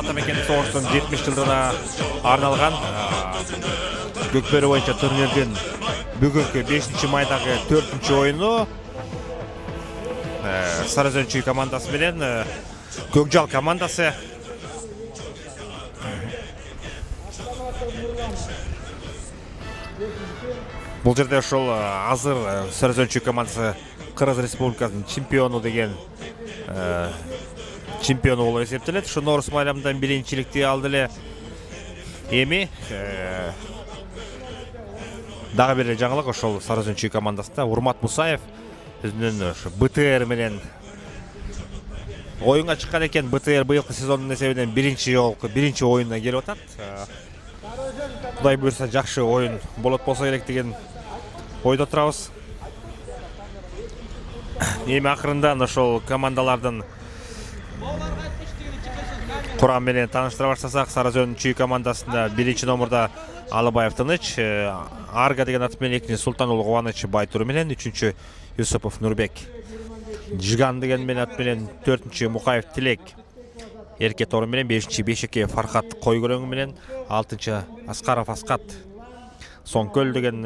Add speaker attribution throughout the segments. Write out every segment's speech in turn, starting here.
Speaker 1: Атамекен соғыстың 70 жылдығына арналған Көкбөрі бойынша турнирден бүгінгі 5 майдағы 4-ші ойыны Сарыөзен командасы менен Көкжал командасы. Бұл жерде ошол азыр Сарыөзен командасы Кыргыз Республикасынын чемпиону деген чемпиону болуп эсептелет. Ушу Норус майрамынан биринчиликти алды эле. Эми дагы бир жаңылык ошол Сарыөзен командасында Урмат Мусаев өзүнүн БТР менен оюнга чыккан экен. БТР быйылкы сезондун эсебинен биринчи оюнуна келип атат. Кудай буйрса жакшы оюн болот болсо керек деген ойдо турабыз. Эми акырындан ошол командалардын курам менен тааныштыра баштасак, Сарыөзен командасында 1-номурда Алыбаев Тыныч, Арга деген аты менен 2-нчи Султан уулу Кубаныч Байтур менен, 3-чү Юсупов Нурбек, Жиган деген менен аты менен 4-чү Мукаев Тилек, Эрке Торун менен, 5-чи Бешеке Фархат Койгөрөң менен, 6-чы Аскаров Аскат Соңкөл деген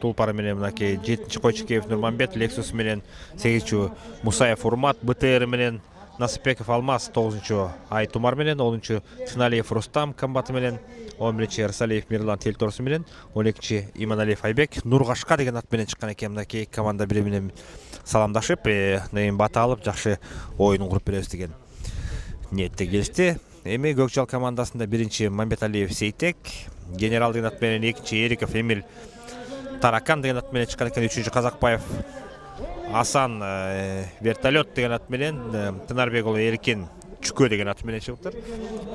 Speaker 1: Тулпары менен, мынакей 7-чи Койчукеев Нурманбет, Лексус менен 8-чү Мусаев Урмат, БТР менен Насыпбеков Алмаз, 9-чу Айтумар менен, 10-чу Тыналиев Рустам Камбаты менен, 11-чи Эрсалиев Мирлан Телторсу менен, 12-чи Иманалиев Айбек, Нургашка деген ат менен чыккан экен. Мынакей команда бири менен саламдашып, бата алып, жакшы оюн куруп беребиз деген ниетте келишти. Эми Көкжал командасында 1-чи Мамбеталиев Сейтек, Генерал деген ат менен, 2-чи Эриков Эмил, Таракан деген ат менен чыккан экен. 3-чү Казакбаев Асан Вертолет деген ат менен, Тынарбек уулу Эркин Чүкө деген ат менен чыгыптыр.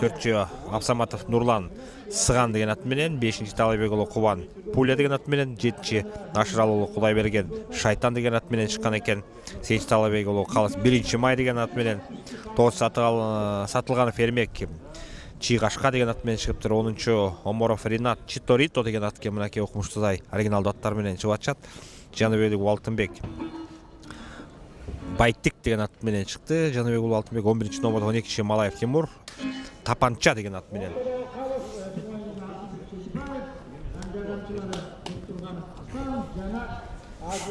Speaker 1: 4-чү Абсаматов Нурлан Сыган деген ат менен, 5-чи Талайбек уулу Кубан Пуля деген ат менен, 7-чи Ашырал уулу Кудайберген Шайтан деген ат менен чыккан экен. 8-чи Талайбек уулу Калыс 1-чи Май деген ат менен, 9-чы Сатылганов Эрмек Чигашка деген ат менен чыгыптыр. 10-чу Оморов Ринат Читорито деген ат экен. Мынакей окумуштуудай оригиналдуу аттар менен чыгып атышат. Жаныбек Алтынбек Байтик деген ат менен чыкты. Жаныбек уулу Алтынбек 11-чи номерде, 12-чи Малаев Тимур Тапанча деген ат менен.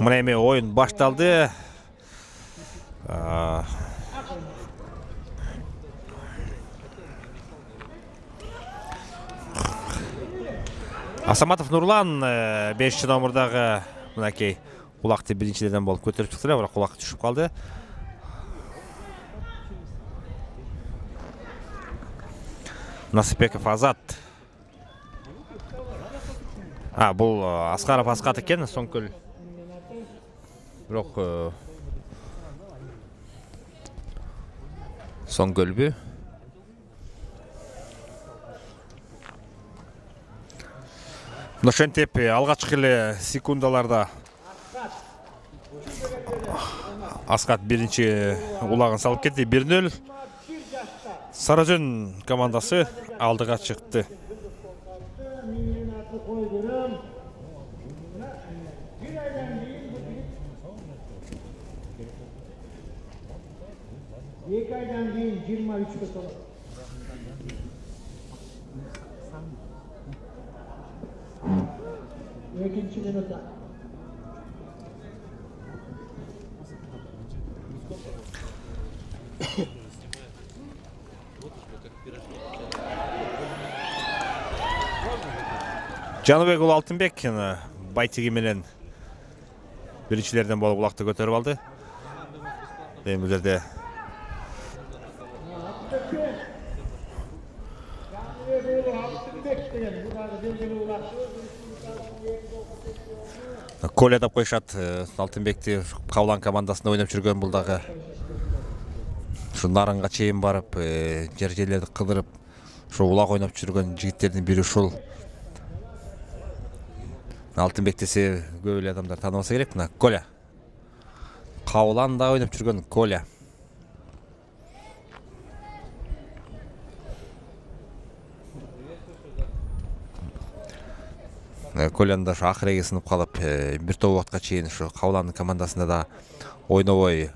Speaker 1: Мына эми оюн башталды. Асаматов Нурлан 5-чи номердагы мынакей улакты биринчиден болуп көтөрүп чыкты, бирок улак түшүп калды. Насыпбеков Азат. Бул Аскаров Аскат экен, Соңкөл. Бирок Соңкөлбү? Ошентип алгачкы эле секундаларда Аскат биринчи улагын салып кетти. 1-0. Сарыөзен командасы алдыга чыкты.
Speaker 2: Aydan keyin 23'e to'ladi. Ikkinchi minutda.
Speaker 1: Жаныбек уулу Алтынбек Байтиги менен биринчилерден болуп улакты көтөрүп алды. Бул жерде Коля деп коюшат. Алтынбекти Кавлан командасында ойноп жүргөн, бул дагы ушу Нарынга чейин барып, жер-жерлерди кыдырып, ушу улак ойноп жүргөн жигиттердин бири ушул. Алтынбек десе көп эле адамдар тааныбаса керек. Мына Коля. Кавланда ойноп жүргөн Коля. Колян да акырыгы сынып калып, бир топ убакытка чейин ушу Кавландын командасында да ойнобой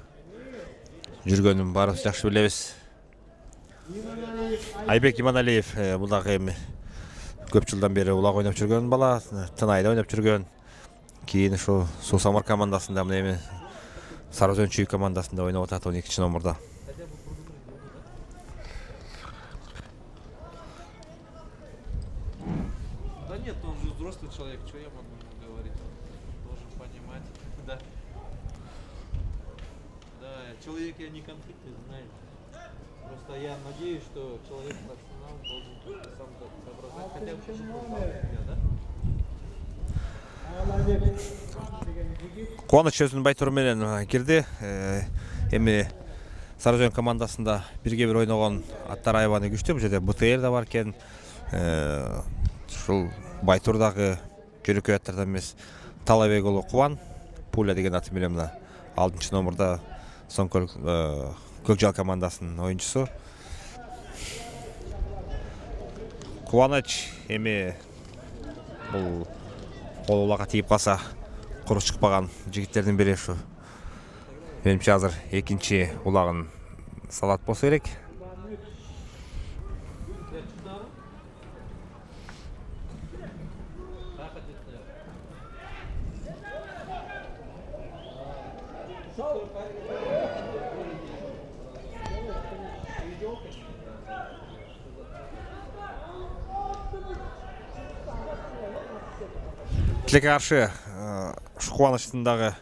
Speaker 1: жүргөнүн баарыбыз жакшы билебиз. Айбек Иманалиев бұлдағы эми көп жылдан бері улак ойнап жүрген бала, Тынайда ойнап жүрген. Кейін ошо Сусамар командасында, мына эми Сарыөзөн Чүй командасында ойнап атат 12 номерда.
Speaker 3: Да нет, он же взрослый человек, что я могу ему говорить? Он должен понимать. Да. Да, человек я не конфликтный, знаете. Просто я надеюсь, что человек профессионал должен только сам соображать, хотя бы меня, да?
Speaker 1: Куаныч өзүнүн байтуру менен кирди. Эми Сарыөзөн командасында бирге бир ойногон аттар аябаны күчтүү. Бул жерде БТР да бар экен. Ушул байтурдагы жөнөкөй аттардан эмес Талабек уулу Кубан Пуля деген аты менен мына 6 номерда Соңкөл Көкжал командасынын оюнчусу. Кубаныч эми бул кол улакка тийип калса куру чыкпаган жигиттердин бири ушу. Менимче азыр экинчи улагын салат болсо керек. Тилекке каршы Кубанычтын дагы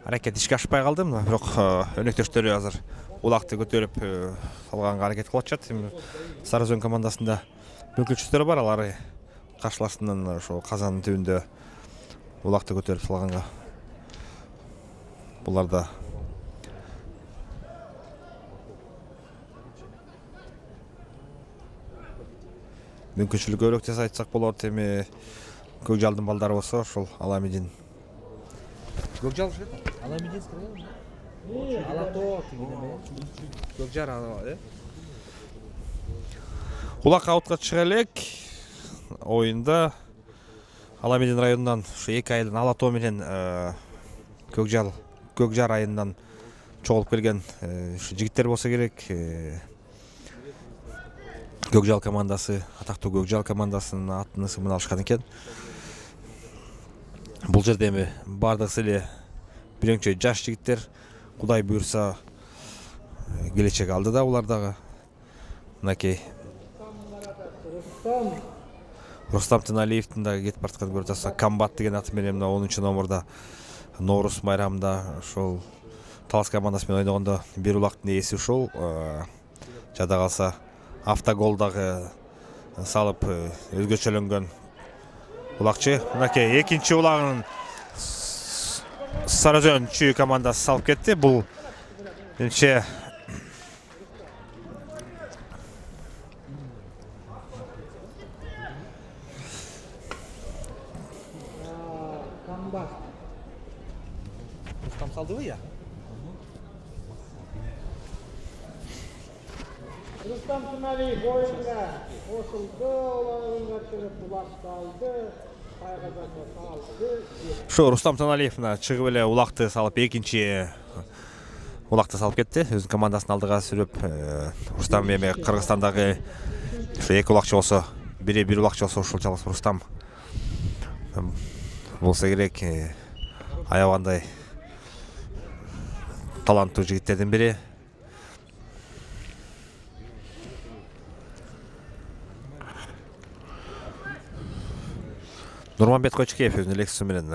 Speaker 1: аракет ишке ашпай калды, бирок өнөктөштөрү азыр улакты көтөрүп салганга аракет кылып атышат. Сарыөзөн командасында мүмкүнчүлүктөр бар, алар каршылашынан ошо казандын түбүндө улакты көтөрүп салганга. Буларда мүмкүнчүлүк көбүрөөк деп айтсак болот. Эми Көкжалдын балдары болсо ошол Аламидин. Көкжал Аламидин скырган. Алато тигине. Көкжар улак аутка чыга элек. Оюнда Аламидин районунан ушу 2 айдан Алато менен Көкжар айынан чогулуп келген ушу жигиттер болсо керек. Көкжал командасы, атактуу Көкжал командасынын атын ысымын алышкан экен. Бул жерде эми бардыгысы эле бирөңчө жаш жигиттер, Кудай буйрса келечек алды да улар дагы. Мынакей Рустам Тыналиевдин дагы кетип бараткан көрүп атсак, Комбат деген аты менен мына 10 номерда Ноорус майрамында ошол Талас командасы менен ойногондо бир улактын ээси ушул. Жада калса автоголдагы салып өзгөчөлөнгөн улакчы. Мынакей экинчи улагын Сарыөзөн Чүй командасы салып кетти. Бул менимче Рустам салдыбы я?
Speaker 2: Рустам Тыналиев ойынға қосылды, оларыңға шығып бұлақталды, қайғазанға салды.
Speaker 1: Шу Рустам Тыналиев чыгып эле улакты салып экинчи улакты салып кетти. Өзүнүн командасын алдыга сүрүп, Рустам эми Кыргызстандагы ушу 2 улакчы болсо, бири бир улакчы болсо ушул жалгыз Рустам болсо керек. Аябандай таланттуу жигиттердин бири. Нурманбет Койчукеев өзүнүн лексусу менен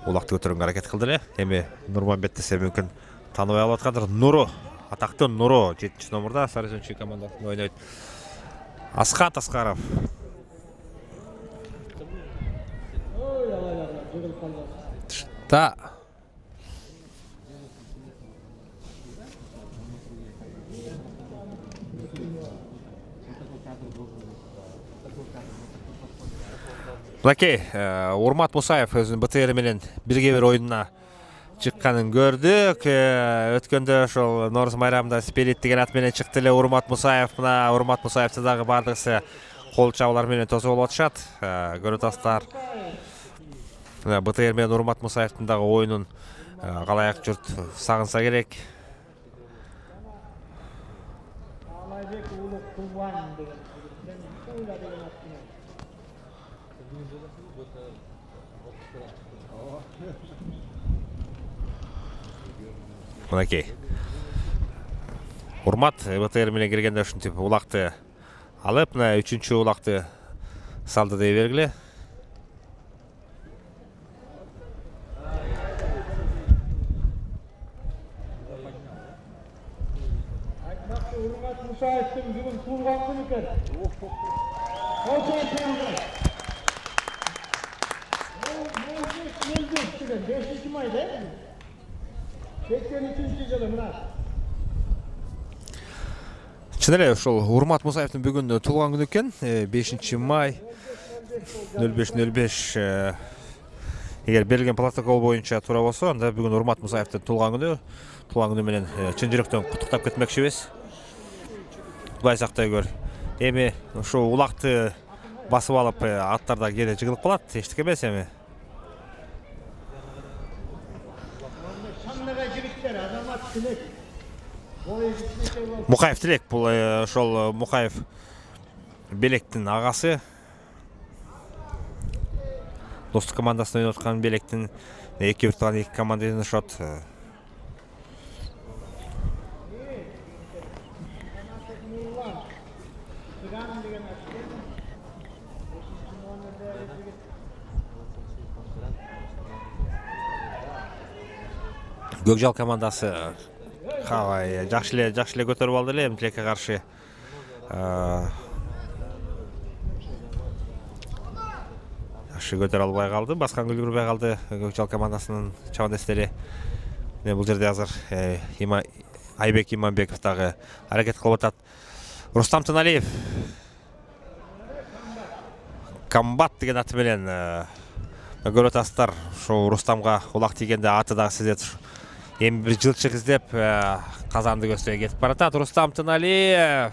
Speaker 1: улакты көтөрүүгө аракет кылды эле. Эми Нурманбет десе мүмкүн тааныбай алып аткандыр. Нуру, атактуу Нуру 7 номерда Сарыөзөн Чүй командасында ойнойт. Асхат Аскаров. Та Мынакей, Урмат Мусаев өзүнүн БТР менен бирге бир оюнуна чыкканын көрдүк. Өткөндө ошол Ноорус майрамында Спирит деген ат менен чыкты эле Урмат Мусаев. Мына Урмат Мусаевди дагы бардыгысы кол чабуулар менен тосуп алып атышат. Көрүп атасыздар. Мына БТР менен Урмат Мусаевдин дагы оюнун калайык журт сагынса керек.
Speaker 2: Туан деген жігіттен Пуля деген атпенен.
Speaker 3: Бүгін жоласы бұта
Speaker 1: Мынакей. Урмат БТР менен киргенде ушинтип улакты алып, мына 3-чү улакты салды дей бергиле.
Speaker 2: Айтмакчы Урмат Мусаевдин бүгүн туулган күнү экен. Ол 5 майда. 83-жылы мына.
Speaker 1: Чын эле ошол Урмат Мусаевдин бүгүн туулган күнү экен. 5 май 05:05. Эгер берилген протокол боюнча туура болсо, анда бүгүн Урмат Мусаевдин туулган күнү. Туулган күнү менен чын жүрөктөн куттуктап кетмекчибиз. Кудай сактай көр. Эми ошо улакты басып алып, аттарда кээде жыгылып калат, эчтек эмес эми.
Speaker 2: Шаңнага жигиттер, Азамат Тилек.
Speaker 1: Мукаев Тилек, бул ошол Мукаев Белектин агасы. Достук командасында ойноп аткан Белектин эки бир эки команда ойношот. Көкжал командасы жакшы эле көтөрүп алды эле Тилекке каршы. Жакшы көтөрө албай калды, баскан үлгүрбөй калды Көкжал командасынын чабандестери. Бул жерде азыр Айбек Иманбеков дагы аракет кылып атат. Рустам Тыналиев Комбат деген аты менен көрүп атасыздар. Ошо Рустамга улак тийгенде аты дагы сезет. Эми бир жылчык издеп казанды көздөй кетип баратат. Рустам Тыналиев.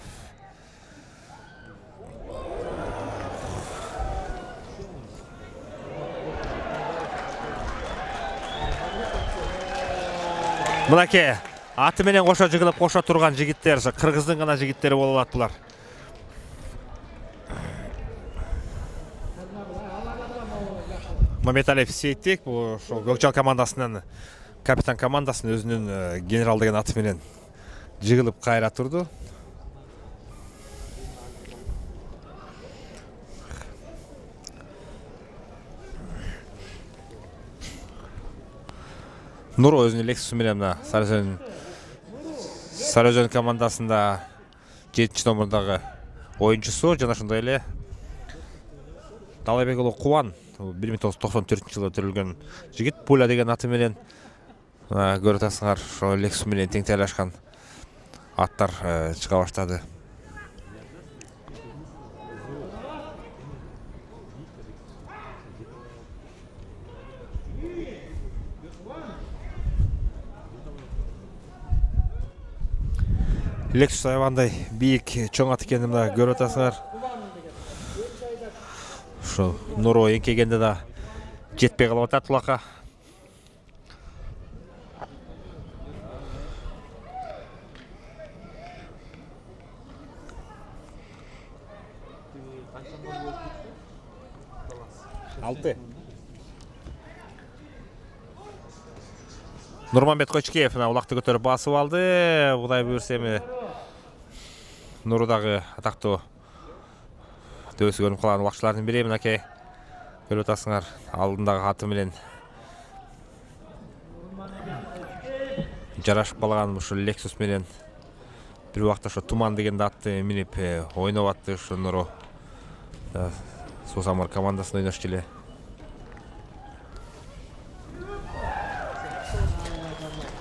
Speaker 1: Мынакей аты менен кошо жыгылып кошо турган жигиттер, кыргыздын гана жигиттери болуп алат булар. Маметалиев Сейтек, бул Көкжал командасынын капитан командасын өзүнүн генерал деген аты менен жыгылып кайра турду. Нуро өзүнүн Лексусу менен мына Сарыөзөн командасында 7-номурдагы оюнчусу, жана ошондой эле Далайбек уулу Кубан 1994-жылы төрүлгөн жигит. Пуля деген аты менен көрүп атасыңар, ошо Лексус менен тең тайлашкан аттар чыга баштады. Лексус аябандай бийик, чоң ат экенин да көрүп атасыңар. Ошо Нуро эңкейгенде да жетпей калып атат улакка. Алты. Нурманбет Кочкеев улакты көтөрүп басып алды. Кудай буйрса эми Нуру дагы атактуу дөбөсү көрүнүп калган улакчылардын бири. Мынакей көрүп атасыңар, алдындагы аты менен жарашып калган ушул Лексус менен бир убакта ошо Туман деген атты минип ойноп атты. Ошо Нуру Сусамар командасында ойношчу эле.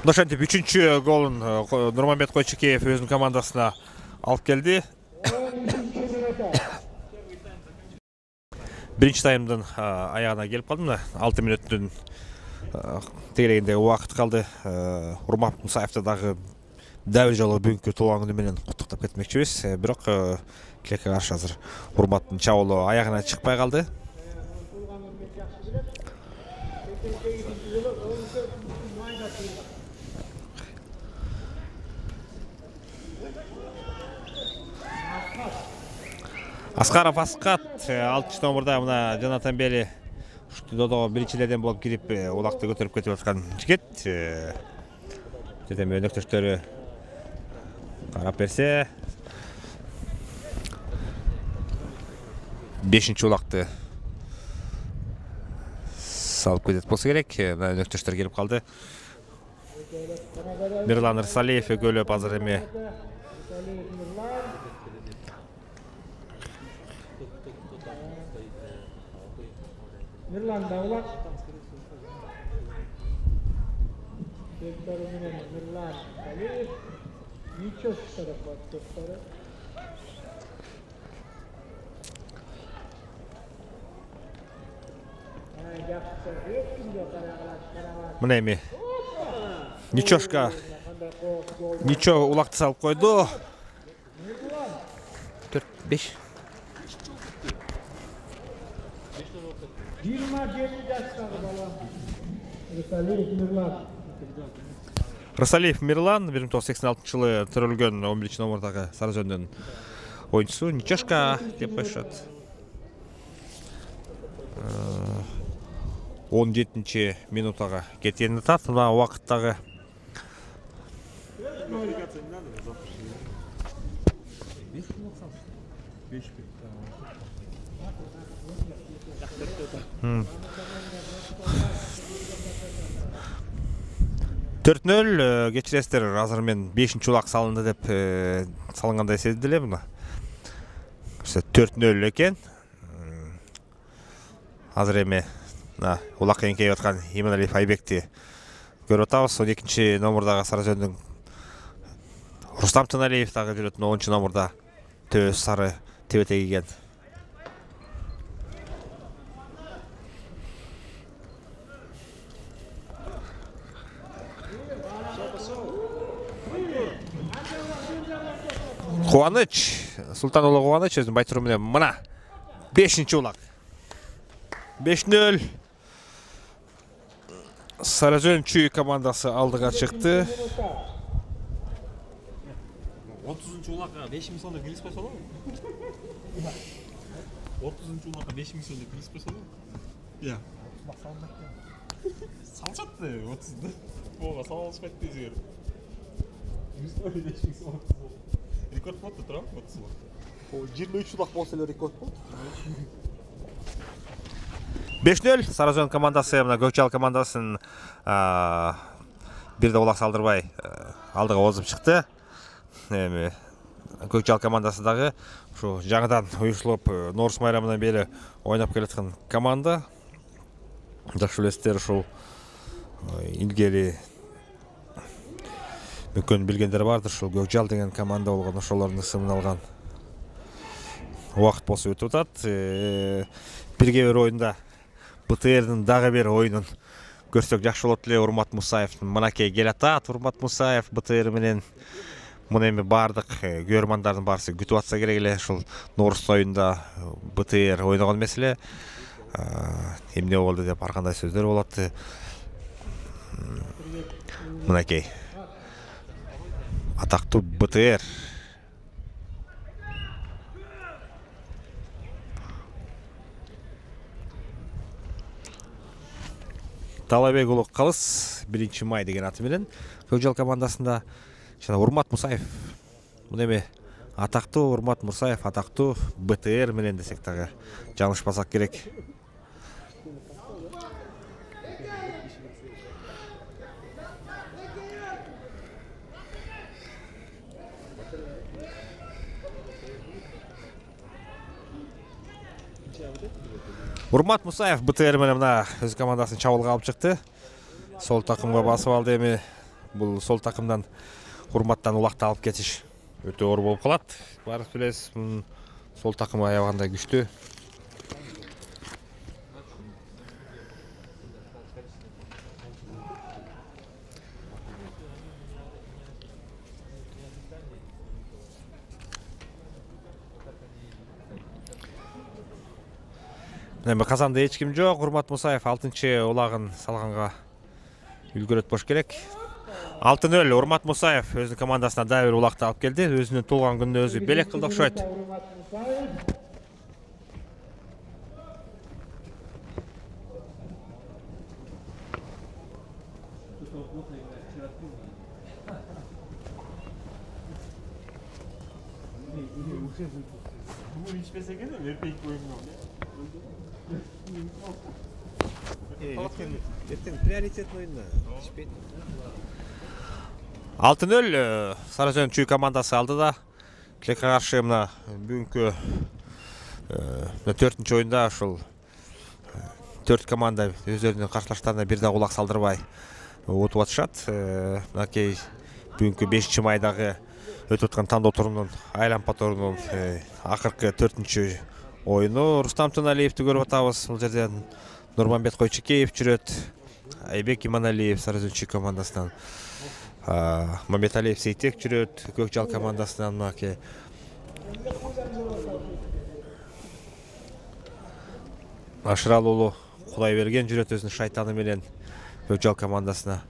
Speaker 1: Ошентип 3-чү голун Нурманбет Койчукеев өзүнүн командасына алып келди. Биринчи таймдын аягына келип калды. Мына 6 мүнөттүн тегерегинде убакыт калды. Урмат Мусаевди дагы дәл жолу бүгүнкү туулган күнү менен куттуктап кетмекчибиз. Бирок Тилекке каршы азыр Урматтын чабуулу аягына чыкпай калды. Аскаров Аскат 6 номерда мына Жанатан Бели додого биринчилерден болуп кирип улакты көтөрүп кетип аткан жигит. Жетем өнөктөштөрү карап берсе 5-чи улакты салып кетет болсо керек. Мына өнөктөштөр келип калды. Мирлан Рысалиев экөөлөп азыр эми
Speaker 2: Мирлан Давлат. Tekrar Мирлан Салиев. Ничего тарапат топтары.
Speaker 1: мына эми Ничошка Ничо улакты салып койду. 4-5
Speaker 2: 27 жаштагы бала. Рысалиев Мирлан.
Speaker 1: Рысалиев Мирлан 1986-жылы төрөлгөн 11-чи номердагы Сарыжөндүн оюнчусу. Ничошка деп коюшат. 17-чи минутага кеткенин атат. Мына убакыттагы Төрт-нөл кечиресиздер, азыр мен 5-чи улак салынды деп салынгандай сезди эле мына. 4-0 экен. Азыр эми улак эңкейип аткан Иманалиев Айбекти көрүп атабыз. 12-чи номердагы Сарыжөндүн Рустам Тыналиев дагы жүрөт. 10-чу номерда төс сары тебете кийген. Кубаныч, Султан уулу Кубаныч өзүнүн байтуру менен мына 5-чи улак. 5-0. Сарыжөн Чүй командасы алдыга чыкты.
Speaker 3: 30-чу улакка 5000 сомдо киргизбей болобу? 30-чу улакка 5000 сомдо киргизбей болобу? Я. Салчат да 30-ды. Бога салышпайт дезер. 5000 сом. Рекорд болду тура 30 улак.
Speaker 4: 23 улак болсо эле рекорд болду.
Speaker 1: 5-0 Сарыжөн командасы мына Көкчал командасын бир да улак салдырбай алдыга озуп чыкты. Эми Көкчал командасы дагы ушу жаңыдан уюштулуп Норус майрамынан бери ойнап келаткан команда. Жакшы билесиздер, ушул илгери мүмкүн билгендер бардыр, ушул Көкчал деген команда болгон, ошолордун ысымын алган. Убакыт болсо өтүп атат. Бирге бир оюнда БТРдин дагы бир оюнун көрсөк жакшы болот эле. Урмат Мусаевдин мынакей келатат. Урмат Мусаев БТР менен муну эми бардык көрөрмандардын баарысы күтүп атса керек эле. Ушул Норус оюнда БТР ойногон эмес эле. Эмне болду деп ар кандай сөздөр болот. Мынакей атактуу БТР. Талабек уулу Калыс 1 май деген аты менен Көкжал командасында жана Урмат Мусаев. Мына эми атактуу Урмат Мусаев, атактуу БТР менен десек дагы жаңылышпасак керек. Урмат Мусаев БТР менен мына өз командасын чабуулга алып чыкты. Сол такымга басып алды. Эми бул сол такымдан Урматтан улакты алып кетиш өтө оор болуп калат. Баарыбыз билебиз, сол такым аябагандай күчтүү. Эми казанда эч ким жок. Урмат Мусаев 6-чы улагын салганга үлгөрөт болуш керек. 6-0 Урмат Мусаев өзүнүн командасына дагы бир улакты алып келди. Өзүнүн туулган күнүнө өзү белек кылды окшойт.
Speaker 2: Bugün içmese gene mi? Pek koymuyor.
Speaker 5: Ертең приоритет ойында. Ішпейді.
Speaker 1: 6-0 Сарыөзен Чүй командасы алды да Тилекке каршы мына бүгүнкү 4-нчү оюнда ушул 4 команда өздөрүнүн каршылаштарына бир да кулак салдырбай утуп атышат. Мынакей бүгүнкү 5-майдагы өтүп аткан тандоо турунун айланпа турунун акыркы 4-нчү оюну. Рустам Туналиевди көрүп атабыз. Бул жерден Нурманбет Койчекеев жүрөт. Айбек Иманалиев Сарыөзен Чүй командасынан. Мамбеталиев Сейтек жүрөт Көкжал командасынан. Мынакей Ашырал уулу Кудайберген жүрөт өзүнүн шайтаны менен Көкжал командасына.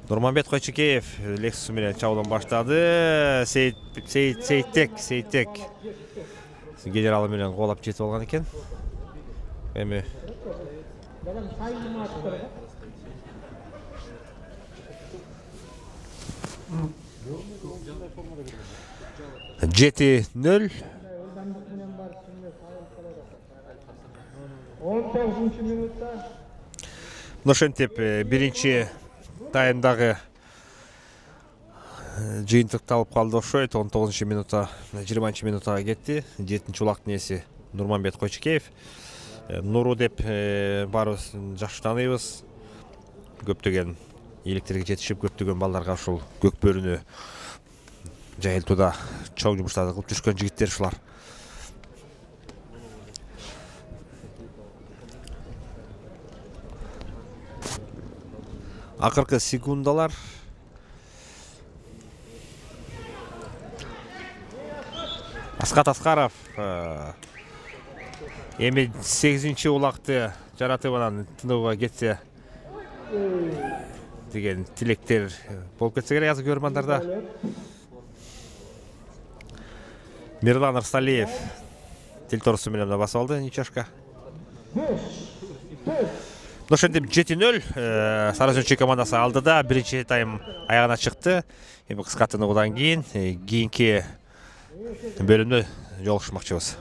Speaker 1: Нурманбет Койчекеев Лексус менен чабуулун баштады. Сейтек генералы менен колап жетип алган экен. Эми Жети 0
Speaker 2: 19 минутта
Speaker 1: ошентип биринчи таймдагы жыйынтыкталып калды окшойт. 19 минутта 20 минутага кетти. 7-нчи улактын ээси Нурманбет Койчекеев. Нуру деп баарыбыз жакшы тааныйбыз. Көптөгөн ийгиликтерге жетишип, көптөгөн балдарга ушул көк бөрүнү жайылтууда чоң жумуштарды кылып жүргөн жигиттер ушулар. Акыркы секундалар Аскат Аскаров эми 8-нчи улакты жаратып анан тынууга кетсе деген тилектер болуп кетсе керек азыр көрмандарда. Мирлан Арсалиев тил торусу менен басып алды ничашка. Ошентип 7-0 Сарыөзен Чүй командасы алды да биринчи тайм аягына чыкты. Эми кыска тынуудан кийинки бөлүмдө жолугушмакчыбыз.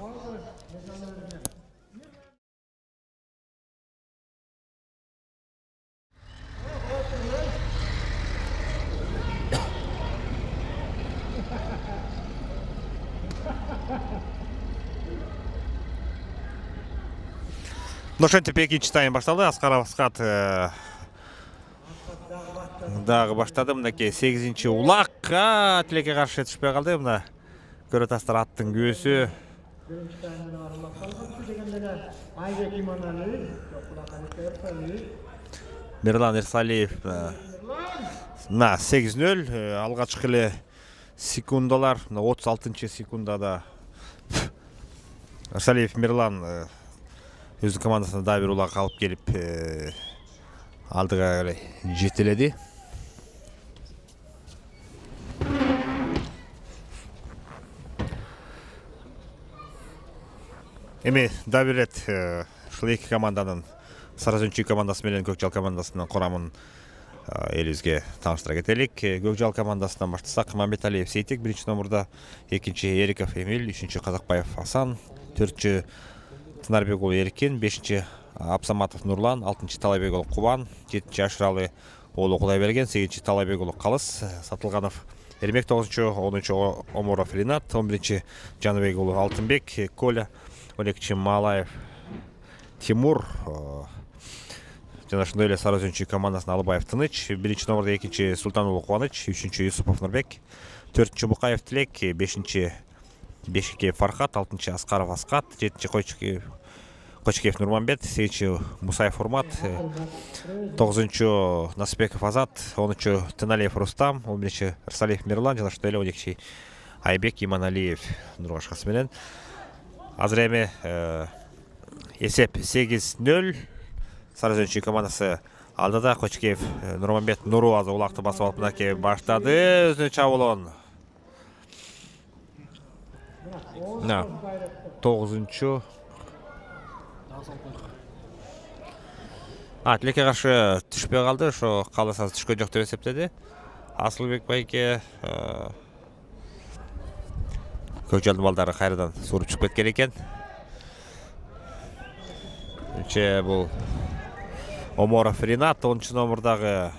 Speaker 1: Ошентип экинчи тайм башталды. Аскаров Аскат дагы баштады. Мынакей 8-нчи улак Тилекке каршы жетишпей калды. Мына көрүп атасыздар аттын көөсү. Мирлан Эрсалиев мына 8-0 алгачкы эле секундалар 36-нчы секундада Эрсалиев Мирлан өзүнүн командасына дагы бир улак алып келип алдыга жетеледи. Эми дагы бир рет ушул эки команданын Сарыөзен Чүй командасы менен Көкжал командасынын курамын элибизге тааныштыра кетелик. Көкжал командасынан баштасак Мамбеталиев Сейтек 1-нчи номурда, 2-нчи Эриков Эмиль, 3-нчи Казакбаев Асан, 4-нчи Тынарбек уулу Эркин, 5-нчи Абсаматов Нурлан, 6-нчы Талайбек уулу Кубан, 7-нчи Ашыралы уулу Кудайберген, 8-нчи Талайбек уулу Калыс Сатылганов Эрмек, 9-нчы 10-нчы Омуров Ринат, 11-нчи Жаныбек уулу Алтынбек Коля, 12-нчи Малаев Тимур, жана ошондой эле Сарыөзен Чүй командасынын Алыбаев Тыныч, 1-нчи номурда 2-нчи Султан уулу Кубаныч, 3-нчи Юсупов Нурбек, 4-нчи Букаев Тилек, 5-нчи Бешикеев Фархат, 6-нчы Аскаров Аскат, 7-нчи Койчекеев Нурманбет, 8-нчи Мусаев Урмат, 9-нчы Насыпбеков Азат, 10-нчы Тыналиев Рустам, 11-нчи Арсалиев Мирлан, жана ошондой эле 12-нчи Айбек Иманалиев Нурбашкасы менен. Азыр эми эсеп 8-0 Сарыөзен Чүй командасы алды да. Койчекеев Нурманбет Нуру азыр улакты басып алып мынакей баштады өзүнүн чабуулун. 9-нчы Тилекке каршы түшпөй калды. Ошо калдаса түшкөн жок деп эсептеди. Асылбек байке Көкжалдын балдары кайрадан суруп чыгып кеткен экен. Бул Оморов Ринат 10 номердагы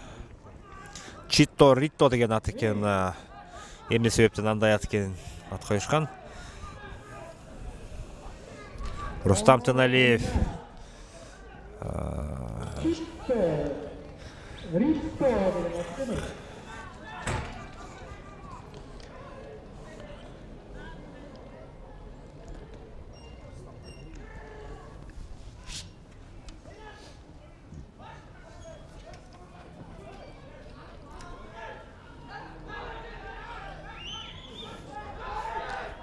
Speaker 1: Читто Ритто деген ат экен. Эмне себептен андай ат экен ат коюшкан. Рустам Тыналиев
Speaker 2: Ритто деген аттын.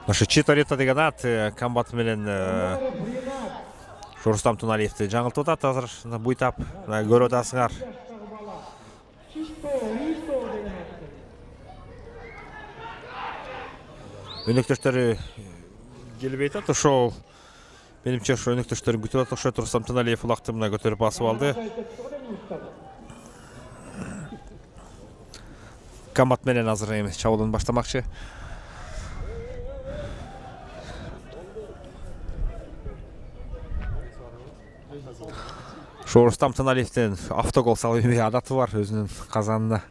Speaker 1: Ошо Читто Ритто деген ат комбаты менен Рустам Тыналиевди жаңылтып атат азыр буйтап көрүп атасыңар.
Speaker 2: Читто Ритто деген аттын.
Speaker 1: Өнөктөштөрү келбей атат. Ошол менимче ошо өнөктөштөрүн күтүп атат. Ошо Рустам Тыналиев улакты мына көтөрүп басып алды. Комбат менен азыр эми чабуулун баштамакчы. Рустам Тыналиевдин автогол салып эмне адаты бар өзүнүн казанына.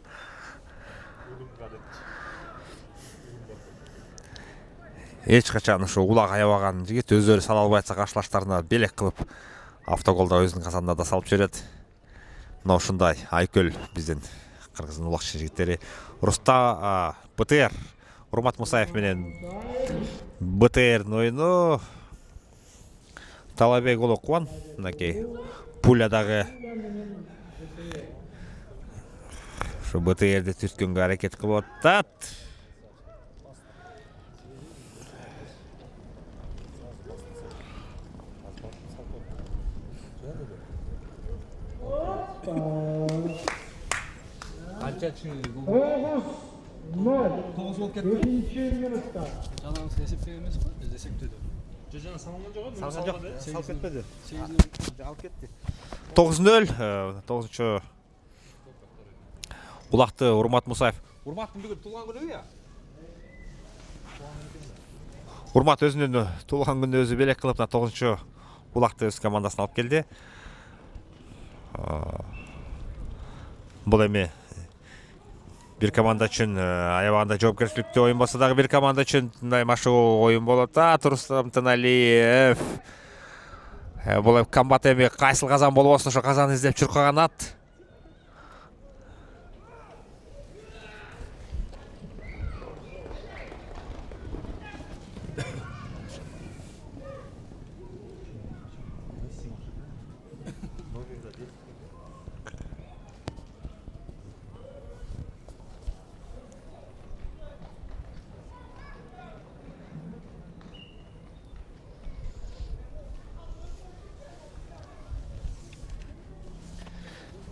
Speaker 1: Эч качан ошо улак аябаган жигит өздөрү сала албай атса каршылаштарына белек кылып автоголду өзүнүн казанына да салып жиберет. Мына ушундай айкөл биздин кыргыздын улакчы жигиттери. БТР Урмат Мусаев менен БТРдин оюну Талабек уулу Кубан мынакей пулядагы ошо БТРди түрткөнгө аракет кылып атат.
Speaker 2: Тогуз болуп кетти. Экинчи минутта.
Speaker 5: Жанагысы эсептеген эмес го? Биз эсептедик.
Speaker 3: Жана салынган жок.
Speaker 4: Салган жок. Салып кетпеди. Алып кетти.
Speaker 1: 9-0 9-чу улакты Урмат Мусаев. Урматтын бүгүн туулган күнүбү я? Урмат өзүнүн туулган күнүнө өзү белек кылып 9-чу улакты өз командасына алып келди. Бул эми бир команда үчүн аябаганда жоопкерчиликтүү оюн болсо дагы бир команда үчүн мындай машыгуу оюн болот. Рустам Тыналиев. Бул комбат эми кайсыл казан болбосун ошо казан издеп чуркаган ат.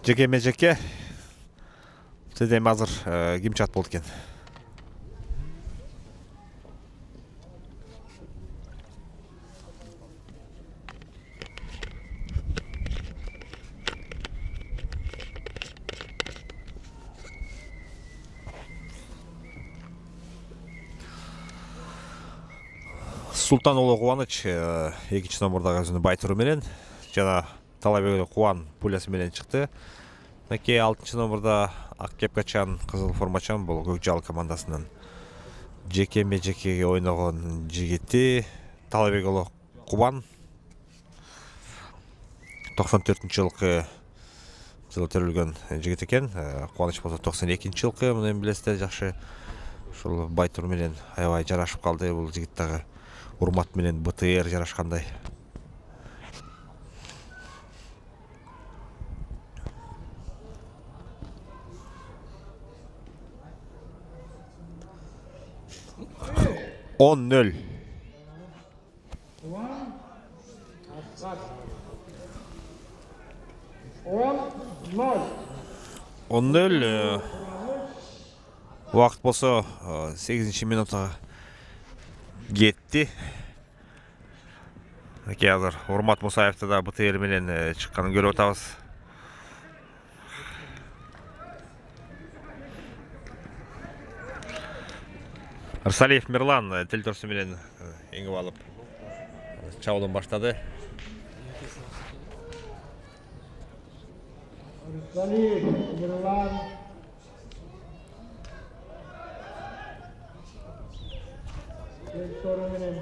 Speaker 1: Жеке сизден азыр ким чат болду экен? Султан уулу Кубаныч экинчи номердагы өзүнүн байтуру менен жана Талабек Кубан пулясы менен чыкты. Мынакей 6 номерда ак кепкачан, кызыл формачан бул Көкжал командасынын жекеме-жекеге ойногон жигити Талабек уулу Кубан. 94-жылкы жылы төрөлгөн жигит экен. Кубаныч болсо 92-жылкы. Муну эми билесиздер, жакшы ушул байтур менен аябай жарашып калды. Бул жигит дагы Урмат менен БТР жарашкандай. On 0. On 0. Убакыт болсо 8-минутка кетти. Азыр Урмат Мусаевди да БТР менен чыкканын көрүп атабыз. Ырсалиев Мирлан тил торсу менен эңип алып чабуулун баштады.
Speaker 2: Ырсалиев Мирлан. Тел тору менен.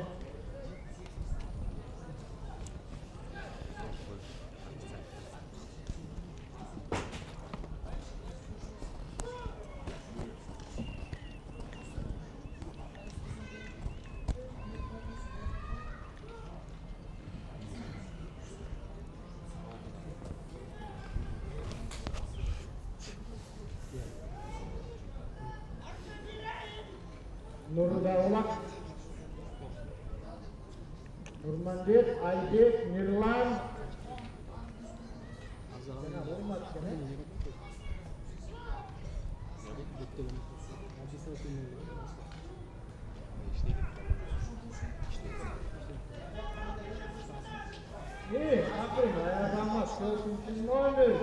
Speaker 2: Nurdaulak, Nurmanbek, Aybek, Mirlan. Aferin, ayarlanmaz. Görsün ne olur.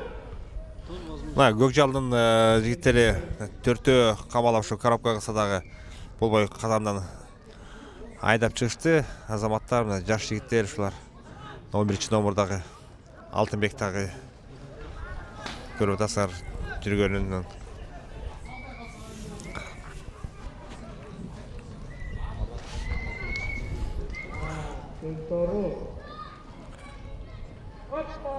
Speaker 1: Көкжалдын жигиттери төртөө камалап ушу коробкага садагы болбой казандан айдап чыгышты. Азаматтар, жаш жигиттер ушулар 11 номурдагы Алтынбек дагы көрүп атасыздар жүргөнүн.
Speaker 2: Тору. Hoppa.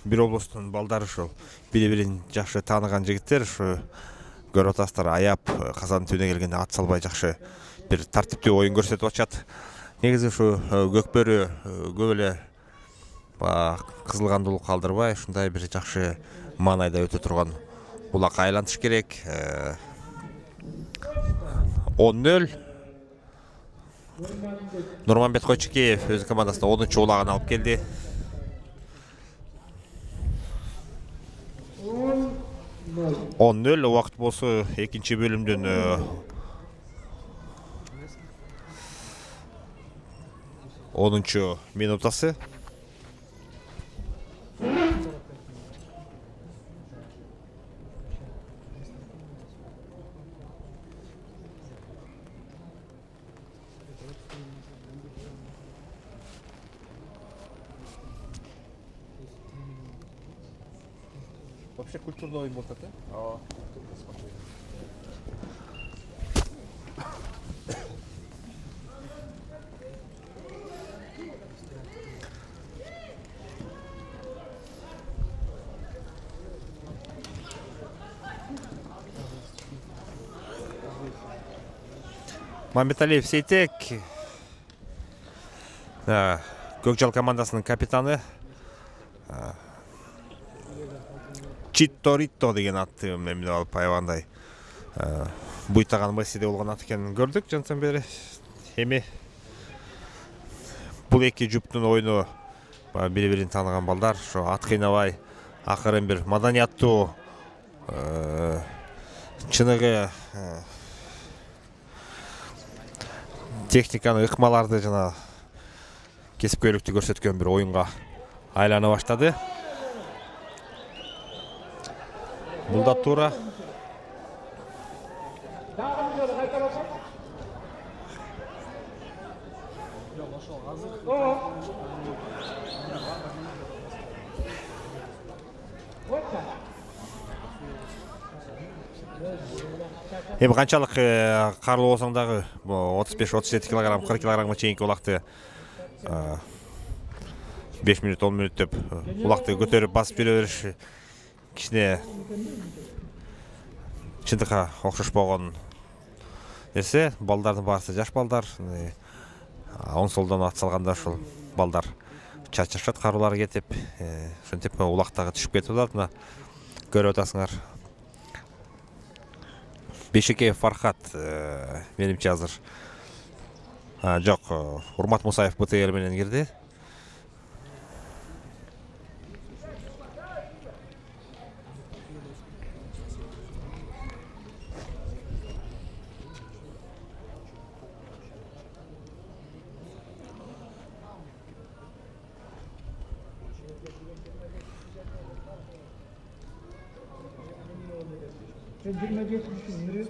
Speaker 1: Bir облустун балдары ушул бири-бирин жакшы тааныган жигиттер ушу көрүп атасыздар, аяп казандын түбүнө келгенде ат салбай жакшы бир тартиптүү оюн көрсөтүп атышат. Негизи ушу көкбөрү көп эле кызылгандуулук калтырбай ушундай бир жакшы маанайда өтө турган улакка айлантыш керек. 10-0 Нурманбет Койчукеев өз командасына 10-чу улагын алып келди. 10-0 убакыт болсо экинчи бөлүмдүн 10-чу минутасы. Вообще культурный ойын болды, да? Мамбеталиев Сейтек, Көкжал командасының капитаны. Читторито деген атты мемлекет алып айвандай буйтаган Мессиде болгон ат экенин көрдүк жантан бери. Эми бул эки жуптун оюну бири-бирин тааныган балдар, ошо ат кыйнабай акырын бир маданияттуу чыныгы техниканы ыкмаларды жана кесипкөйлүктү көрсөткөн бир оюнга айлана баштады. Бул да туура. Эми канчалык карлуу болсоң дагы 35-37 килограмм, 40 килограммга чейинки улакты 5 минут, 10 минут деп улакты көтөрүп басып жүрө бериш кичине чындыкка окшошпогон нерсе. Балдардын баарысы жаш балдар. Оң солдон ат салганда ушул балдар чачышат, каруулары кетип, ошентип улактагы түшүп кетип атат. Мына көрүп атасыңар. Бешекеев Фархат менимче азыр жок, Урмат Мусаев БТР менен кирди.
Speaker 2: Sen 27 nereye?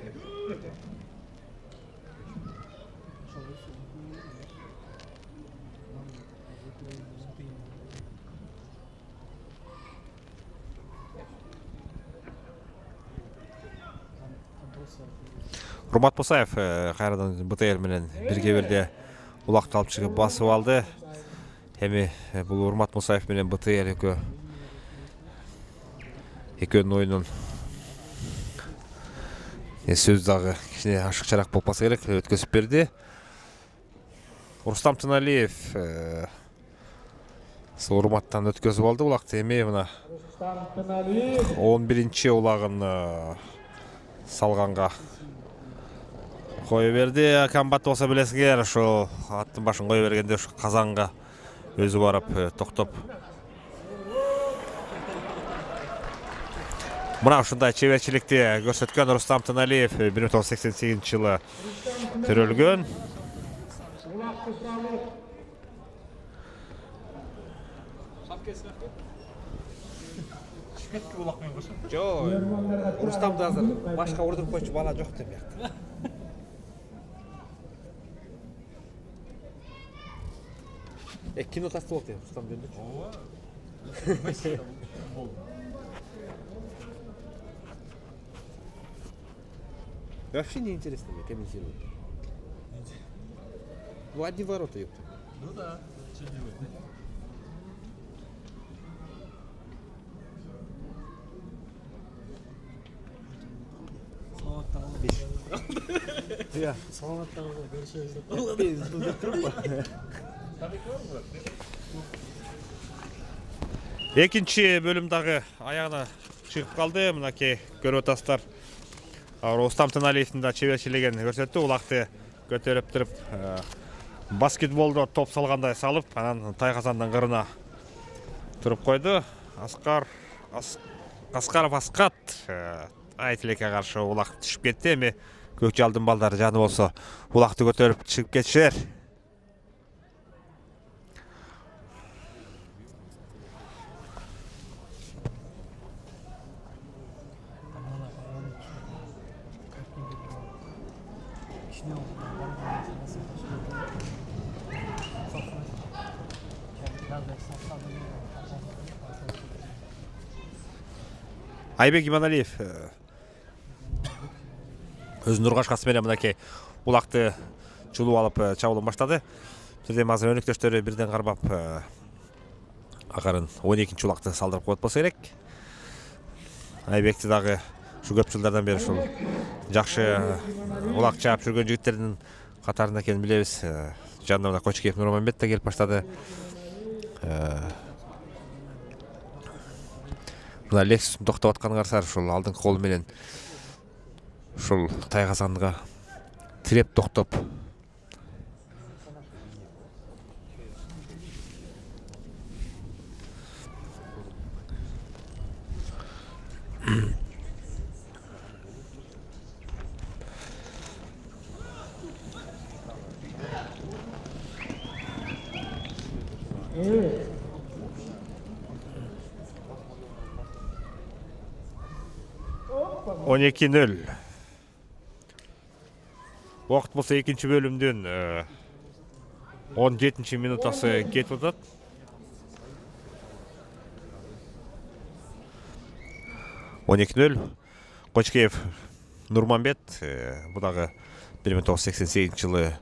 Speaker 1: Урмат Мусаев кайрадан БТР менен бирге бирде улакты алып чыгып басып алды. Эми бул Урмат Мусаев менен БТР экөөнүн оюнун сөз дагы кичине ашыкчараак болуп калса керек, өткөзүп берди. Рустам Тыналиев Урматтан өткөзүп алды улакты. Эми мына 11-чи улагын салганга кое берди. Комбат болсо билесиңер, ошо аттын башын кое бергенде ошо казанга өзү барып токтоп. Мына ушундай чеберчиликти көрсөткөн Рустам Тыналиев 1988-жылы төрөлгөн.
Speaker 4: Жок, Рустамды азыр башка урдуруп койчу бала жок деп бияқта. Кино тастып болду Рустам жөнүндө. Вообще не интересно мне комментировать. Ну, одни ворота, ёпта.
Speaker 5: Ну да, что делать?
Speaker 4: Я.
Speaker 5: Саламаттарыңызға көрüşürüz.
Speaker 1: Экинчи бөлүм дагы аягына чыгып калды. Мынакей көрүп атасыздар. Рустам Тыналиевдин да чеберчилигин көрсөттү. Улакты көтөрүп туруп баскетболдо топ салгандай салып, анан Тайказандын кырына туруп койду. Аскаров Аскат Айтилекке каршы улак түшүп кетти. Эми Көкжалдын балдары жаны болсо улакты көтөрүп чыгып кетишер. Айбек Иманалиев өзүнүн ургашкасы менен мынакей улакты чулуп алып чабуулун баштады. Бирден азыр өнөктөштөрү бирден кармап акырын 12-чи улакты салдырып коет болсо керек. Айбекти дагы ушу көп жылдардан бери ушул жакшы улак чаап жүргөн жигиттердин катарында экенин билебиз. Жанына мына Кочкеев Нурманбет да келип баштады. Мына Лексустун токтоп атканын карасаңар, ушул алдыңкы колу менен ушул Тайказанга тиреп токтоп. Он 2-0. Уақыт болса екінші бөлімден 17-ші минутасы кетіп отады. Он 2-0. Кочкеев Нурманбет, бұдағы 1988 жылы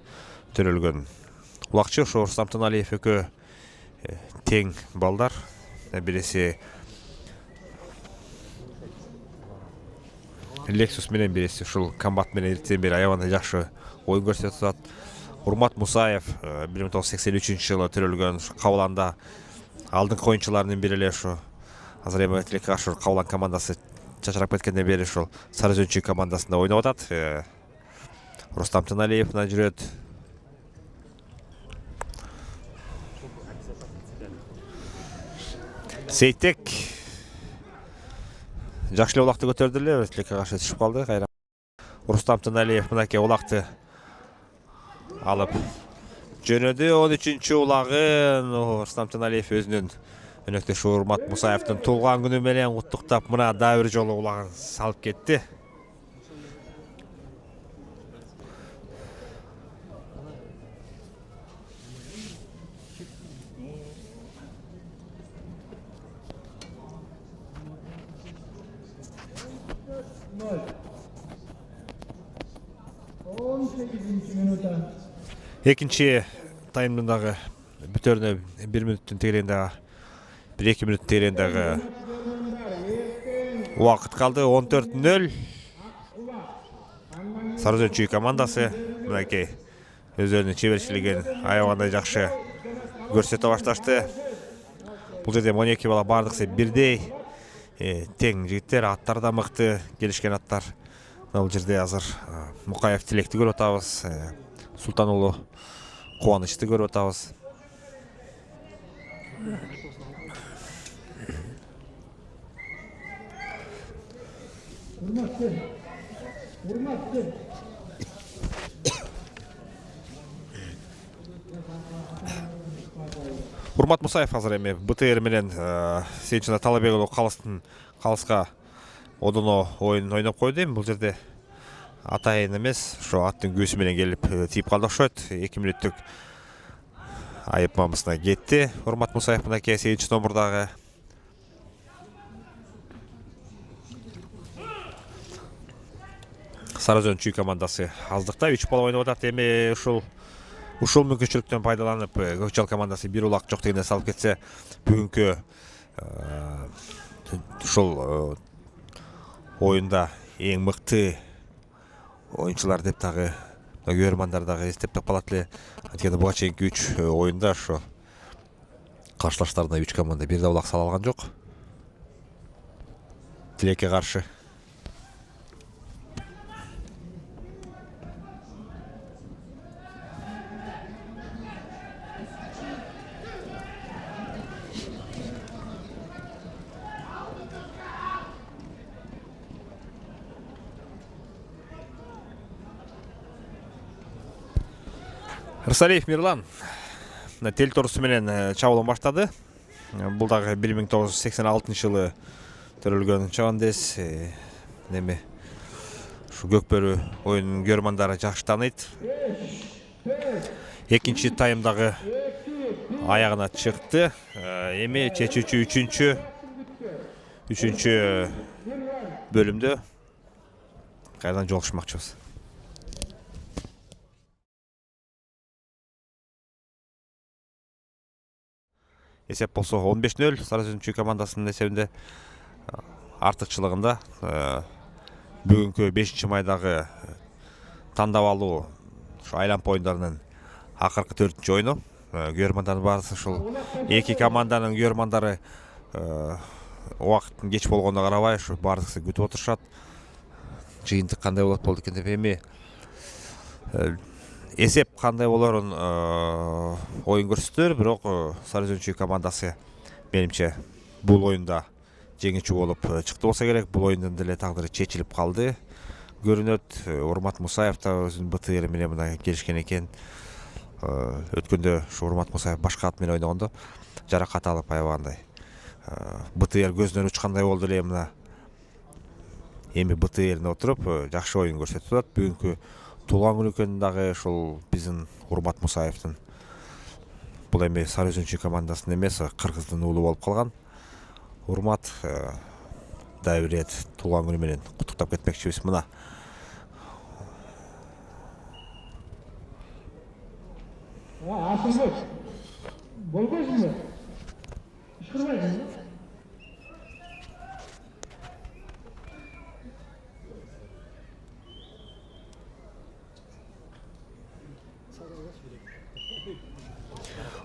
Speaker 1: төрөлгөн улакчы. Рустам Тыналиев экөө тең балдар. Бириси Лексус менен, бириси ушул комбат менен эртеден бери аябаганда жакшы оюн көрсөтүп атат. Урмат Мусаев 1983 жылы төрөлгөн Кабыланда алдыңкы оюнчуларынын бири эле ушу. Азыр эми Айтилекке каршы Кабылан командасы чачырап кеткенден бери ушул Сарызөнчү командасында ойноп атат. Рустам Тыналиев мына жүрөт. Сейтек жакшы эле улакты көтөрдү эле, Айтилекке каршы түшүп калды. Кайра Рустам Тыналиев мынакей улакты алып жөнөдү. 13-чү улагын Рустам Тыналиев өзүнүн өнөктөшү Урмат Мусаевдин туулган күнү менен куттуктап, мына дагы бир жолу улагын салып кетти.
Speaker 2: 18 minuta.
Speaker 1: Экинчи таймдын дагы бүтөрүнө 1 мүнөттүн тегерегиндагы 1-2 мүнөттүн тегерегиндагы убакыт калды. 14-0. Сарыөзөн Чүй командасы мынакей өздөрүнүн чеберчилигин аябагандай жакшы көрсөтө башташты. Бул жерде 12 бала бардыксы бирдей тең жигиттер, аттар да мыкты, келишкен аттар. Бул жерде азыр Мукаев Тилекти көрүп атабыз, Султан уулу Кубанычты көрүп атабыз. Урмат Мусаев азыр эми БТР менен Сейчина Талабек уулу калыска одоно оюн ойноп койду. Бул жерде атайын эмес, ошо аттын күүсү менен келип тийип калды окшойт. 2 мүнөттүк айып мамысына кетти. Урмат Мусаев мынакей 8 номурдагы. Сарыөзөн Чүй командасы аздыкта 3 бала ойноп атат. Эми ушул мүмкүнчүлүктөн пайдаланып Көкчал командасы бир улак жок дегенде салып кетсе, бүгүнкү ушул оюнда эң мыкты оюнчулар деп дагы көрөрмандар дагы эстеп калат эле. Анткени буга чейинки 3 оюнда ошо каршылаштарына 3 команда бир да улак сала алган жок. Тилекке каршы. Рысалиев Мирлан тел торусу менен чабуулун баштады. Бул дагы 1986 жылы төрөлгөн чабандес. Эми ушу Көкбөрү оюнунун көрөрмандары жакшы тааныйт. Экинчи таймдагы аягына чыкты. Эми чечүүчү үчүнчү бөлүмдө кайрадан жолугушмакчыбыз. Эсеп болсо 15-0 Сарыөзөн Чүй командасынын эсебинде артыкчылыгында. Бүгүнкү 5-майдагы тандап алуу ушу айланып оюндарынын акыркы 4-чү оюну. Көрөрмандардын баары ушул эки команданын көрөрмандары убакыттын кеч болгонуна карабай ушу баардыгысы күтүп отурушат. Жыйынтык кандай болот экен деп. Эми эсеп кандай болорун оюн көрсөттүлөр, бирок Сарыөзөн Чүй командасы менимче бул оюнда жеңүүчү болуп чыкты болсо керек. Бул оюндун деле тагдыры чечилип калды көрүнөт. Урмат Мусаев да өзүнүн БТР менен мына келишкен экен. Өткөндө ушу Урмат Мусаев башка ат менен ойногондо жаракат алып аябагандай БТР көзүнөн учкандай болду эле. Мына эми БТРине отуруп жакшы оюн көрсөтүп атат. Бүгүнкү туулган күнү экенин дагы ушул биздин Урмат Мусаевдин. Бул эми Сарыөзөн Чүй командасынын эмес, кыргыздын уулу болуп калган. Урмат дагы бир рет туулган күнү менен куттуктап кетмекчибиз. Мына
Speaker 2: Асылбек, болбойсуңбу? Ишкырбайсың?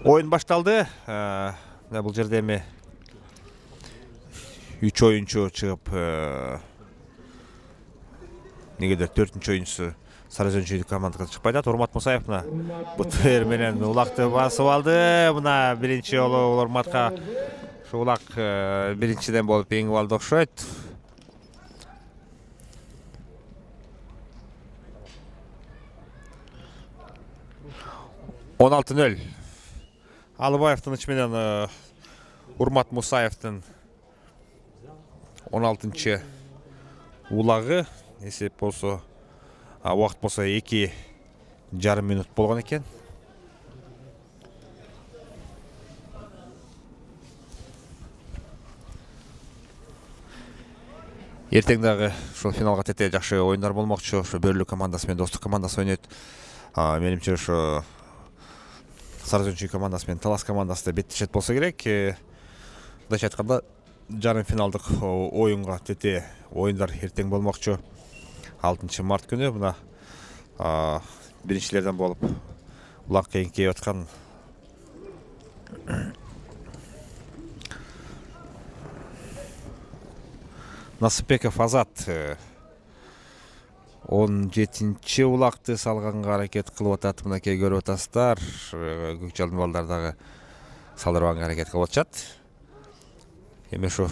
Speaker 1: оюн башталды. Бул жерде эми 3 оюнчу чыгып, негедир 4-чү оюнчусу Сарыөзөн Чүй командасына чыкпай атат. Урмат Мусаев мына БТР менен улакты басып алды. Мына биринчи жолу Урматка ушу улак биринчиден болуп эңип алды окшойт. — 16-0. Алыбаевдин ычы менен Урмат Мусаевдин 16-чы улагы. Эсеп болсо, убакыт болсо 2,5 мүнөт болгон экен. Ертең дагы ушул финалга тете жакшы оюндар болмокчу. Ошо Бөрлүк командасы менен Достук командасы ойнойт. Менимче ошо Сарыөзөн командасы менен Талас командасы да беттешет болсо керек. Мындайча айтканда жарым финалдык оюнга тете оюндар эртең болмокчу. 6 март күнү мына биринчилерден болуп улак кийинкейип аткан Насыпбеков Азат 17-чи улакты салганга аракет кылып атат. Мынакей көрүп атасыздар. Көкчалдын балдары дагы салдырганга аракет кылып атышат. Эми ушу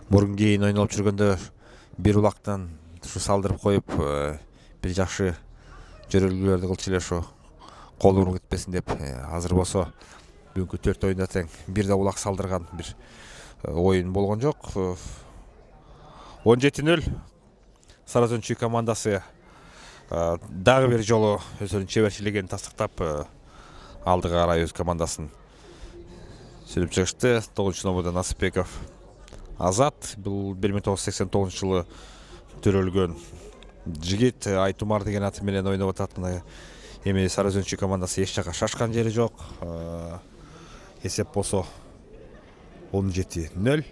Speaker 1: мурун кийин ойнолуп жүргөндө бир улактан ушу салдырып коюп, бир жакшы жөрөлгүлөрдү кылчу эле ушу кол уруп кетпесин деп. Азыр болсо бүгүнкү 4 оюнда тең бир да улак салдырган бир оюн болгон жок. 17-0 Сарыөзөн командасы дагы бир жолу өзүнүн чеберчилигин тастыктап алдыга карай өз командасын сүрүп чыгышты. 9-номердо Насыпбеков Азат, бул 1989-жылы төрөлгөн жигит. Айтумар деген аты менен ойноп атат. Мына эми Сарыөзөн командасы эч жака шашкан жери жок. Эсеп болсо 17-0.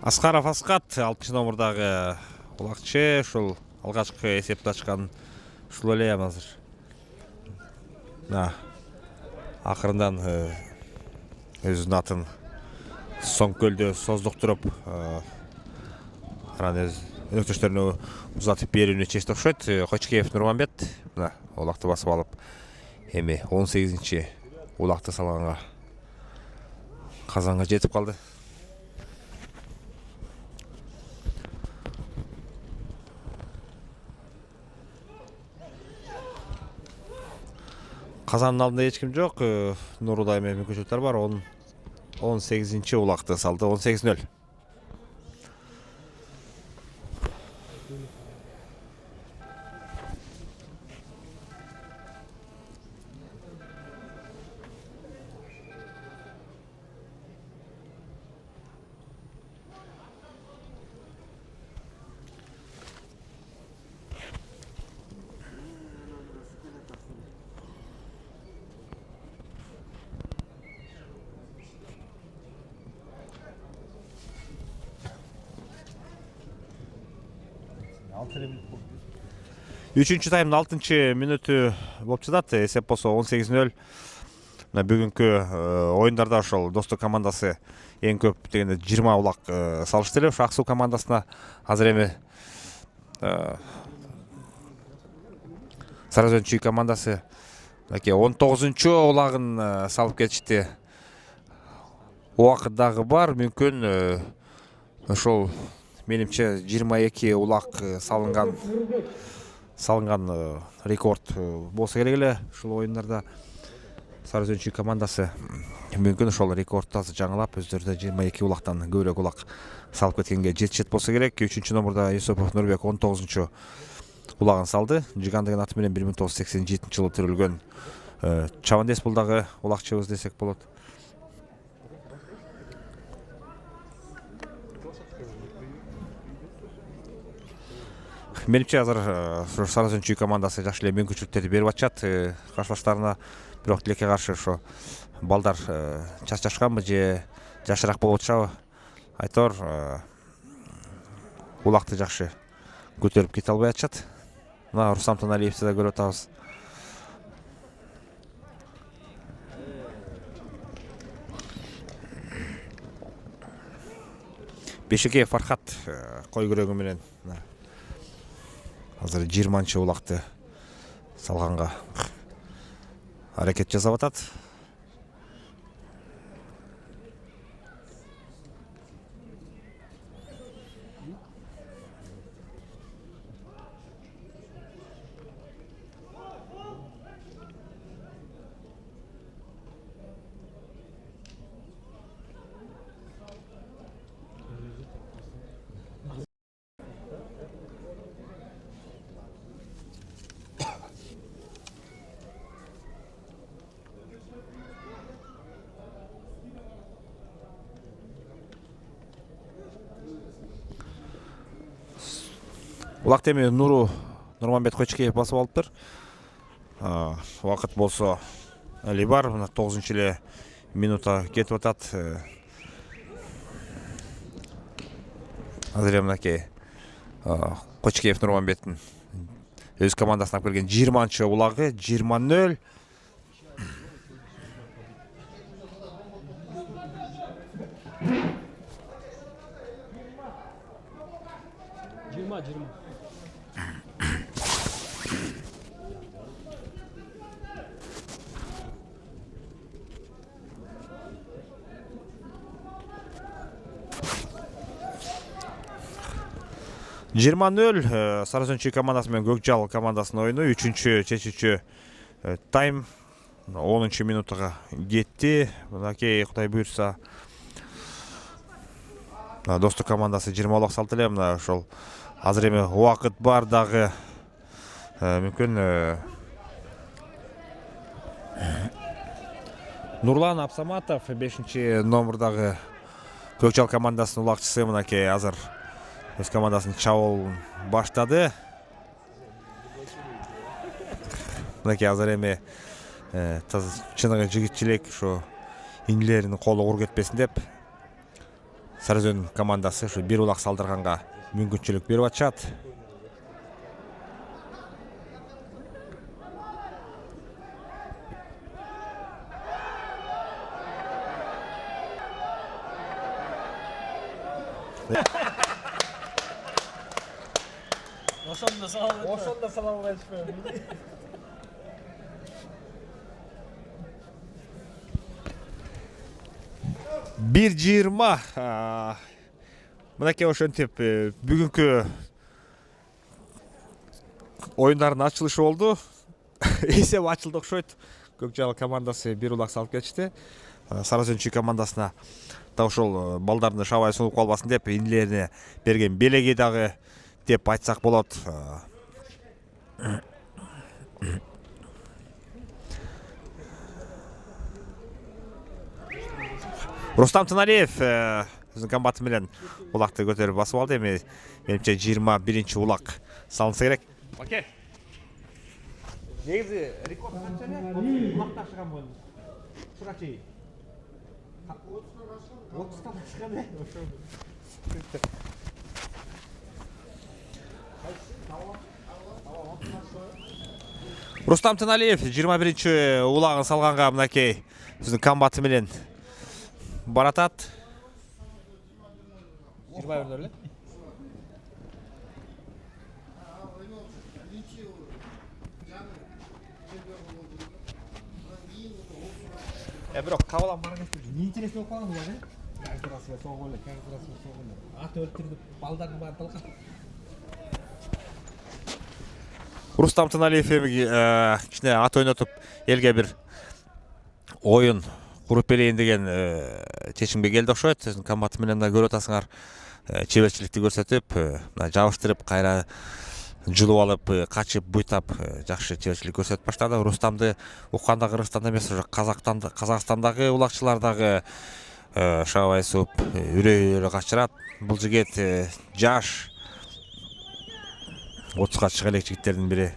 Speaker 1: Аскаров Аскат 6-номердагы улакчы, ушул алгачкы эсепти ачкан ушул эле азыр. Акырындан өзүнүн атын соң көлдө создуктуруп, анан өз өнөктөштөрүнө узатып берүүнү чечти окшойт. Кочкеев Нурманбет мына улакты басып алып, эми 18-чи улакты салганга казанга жетип калды. Казандын алдында эч ким жок. Нуруда эми мүмкүнчүлүктөр бар. 18-чи улакты салды. 18-0. Үчүнчү таймдын 6-мүнөтү болуп жатат. Эсеп болсо 18-0. Мына бүгүнкү оюндарда ошол Достук командасы эң көп дегенде 20 улак салышты эле. Ошо Ак Суу командасына азыр эми Сарыөзөн командасы 19-чу улагын салып кетишти. Убакыт дагы бар, мүмкүн ошол менимче 22 улак салынган рекорд болсо керек эле ушул оюндарда. Сарыөзөн командасы мүмкүн ошол рекордду азыр жаңылап, өздөрү да 22 улактан көбүрөөк улак салып кеткенге жетишет болсо керек. 3-номерда Юсупов Нурбек 19-чу улагын салды. Жиган деген аты менен 1987-жылы төрөлгөн чабандес, бул дагы улакчыбыз десек болот. Менимче азыр Сарыөзөн командасы жакшы эле мүмкүнчүлүктөрдү берип атышат каршылаштарына. Бирок тилекке каршы ошо балдар чачышканбы же жашыраак болуп атышабы? Айтор улакты жакшы көтөрүп кете албай атышат. Мына Рустам Таналиевди да көрүп атабыз. Бешекеев Фархат кой күрөгү менен азыр 20-чы улакты салганга аракет жасап атат. Улак теме Нурманбет Кочкеев басып алыптыр. Вакыт болсо әлі бар. 9-нчы эле минута кетип атат. Азыр мынакей Кочкеев Нурманбеттин өз командасына алып келген 20-нчы улагы 20-0. Сарыөзөн Чүй командасы менен Көкжал командасынын ойыну 3-чү чечүүчү тайм 10-чы минутага кетти. Мынакей Кудай буйрса Достук командасы 20 улак салты эле. Мына ошол азыр эми убакыт бар дагы мүмкүн Нурлан Абсаматов 5-чи номурдагы Көкжал командасынын улакчысы мынакей азыр өз командасын чабуул баштады. Мынакей азыр эми чыныгы жигитчилик ушу инилеринин колу кур кетпесин деп Сарыөзөн командасы ушу бир улак салдырганга мүмкүнчүлүк берип атышат.
Speaker 5: Ошондо салам айтышпайбы.
Speaker 1: 1:20. Мынакей ошентип бүгүнкү оюндардын ачылышы болду. Эсеп ачылды окшойт. Көкжал командасы бир улак салып кетишти. Сарыөзөн Чүй командасына да ошол балдарды шабай сунуп калбасын деп инилерине берген белеги дагы деп айтсак болот. Рустам Тыналиев өзүнүн комбаты менен улакты көтөрүп басып алды. Эми менимче 21-чи улак салынса керек. Оке.
Speaker 4: негизи рекорд канча эле? Улакта ашыган болду. Сурачы. 30 ашыган эле.
Speaker 1: Рустам Тыналиев 21-чи улагын салганга мынакей өзүнүн комбаты менен баратат.
Speaker 4: 21 эле.
Speaker 1: Бирок кабыл алган
Speaker 4: Не интересно окуган булар, Каңтырасына согуу эле, каңтырасына согуу эле. Ат өлтүрүп, балдардын баарын талкап.
Speaker 1: Рустам Тыналиев кичине ат ойнотуп элге бир оюн куруп берейин деген чечимге келди окшойт. Өзүнүн комбаты менен да көрүп атасыңар, чеберчиликти көрсөтүп, жабыштырып, кайра жулуп алып, качып, буйтап, жакшы чеберчилик көрсөтүп баштады. Рустамды укканда Кыргызстанда эмес, уже Казакстандагы улакчылар дагы шабай суп үрөйлөрү качырат. Бул жигит жаш 30-га чыга элек жигиттердин бири.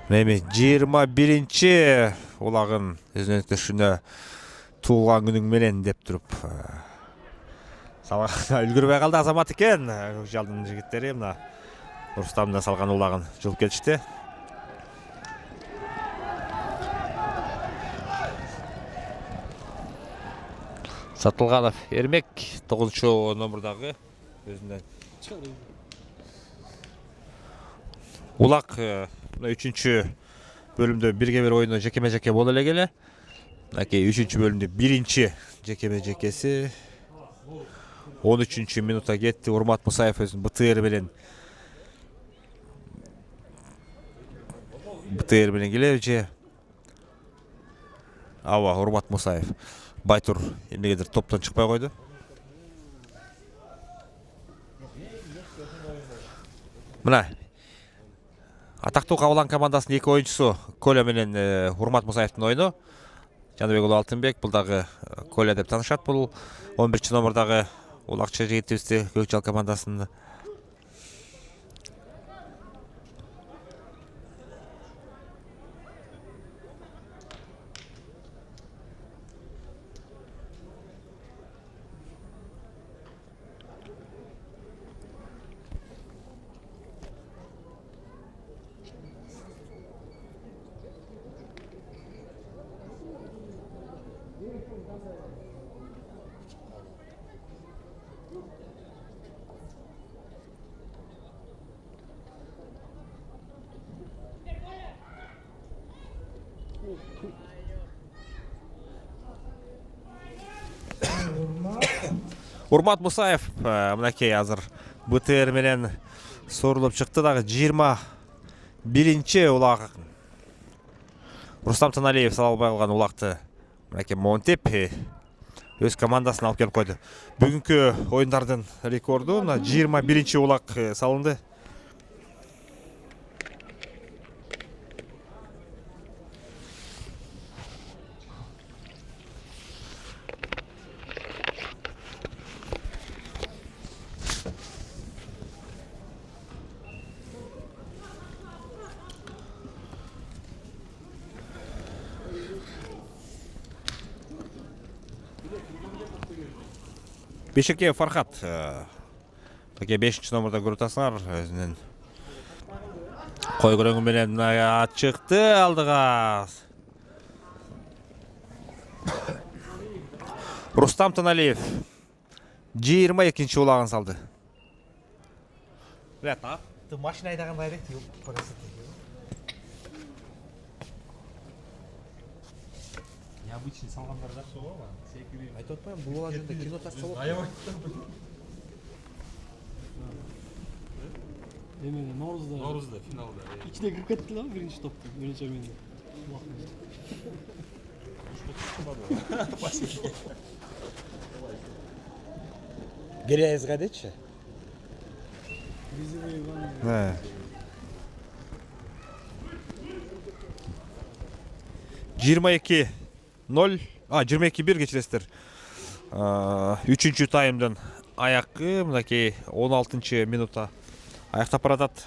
Speaker 1: Эми 21-чи улагын өзүнүн өтүшүнө туулган күнүң менен деп туруп салганга үлгүрбөй калды Азамат экен. Көкжалдын жигиттери мына Рустамдын салган улагын жылып кетишти. Сатылганов Эрмек 9-чу номурдагы өзүнөн улак 3-чү bölümde birge bir oyunu jekeme jeke боло эле келе. Мынакей 3-бөлүмдө биринчи жекеме жекеси 13-минутта кетти. Урмат Мусаев өзүнүн БТР менен келебичи. Ава Урмат Мусаев. Байтур эмнегедир топтон чыкпай койду. Мына атактуу Кабылан командасынын эки оюнчусу Коля менен Урмат Мусаевдин ойуну. Жаныбек уулу Алтынбек, бул дагы Коля деп таанышат. Бул 11-номурдагы улакчы жигитибизди Көкчал командасында. Урмат Мусаев мынакей азыр БТР менен сорулуп чыкты дагы 21-чи улак. Рустам Таналиев сала албай калган улакты мынакей монтеп өз командасына алып келип койду. Бүгүнкү оюндардын рекорду 21-чи улак салынды. Беширкеев Фархат. Таке 5-номурда көрүп атасыңар. Өзүнүн кой көрөңү менен чыкты алдыга. Рустам Таналиев 22-чи улагын салды. Рета,
Speaker 4: ты машина айдагандай элек тиги көрөсүң. Необычный салгандар жакшы болобу? Айтып атпайм, бул ажында кино тартса болот.
Speaker 5: Эмне Ноорузда финалда. Ичине кирип кетти да биринчи топто. Менимче мен.
Speaker 4: Геряев кайдачы?
Speaker 1: Да. 22-0, 22-1 кечиресиздер. 3-чү таймдын аякы мынакей 16-чы минутта аяктап баратат.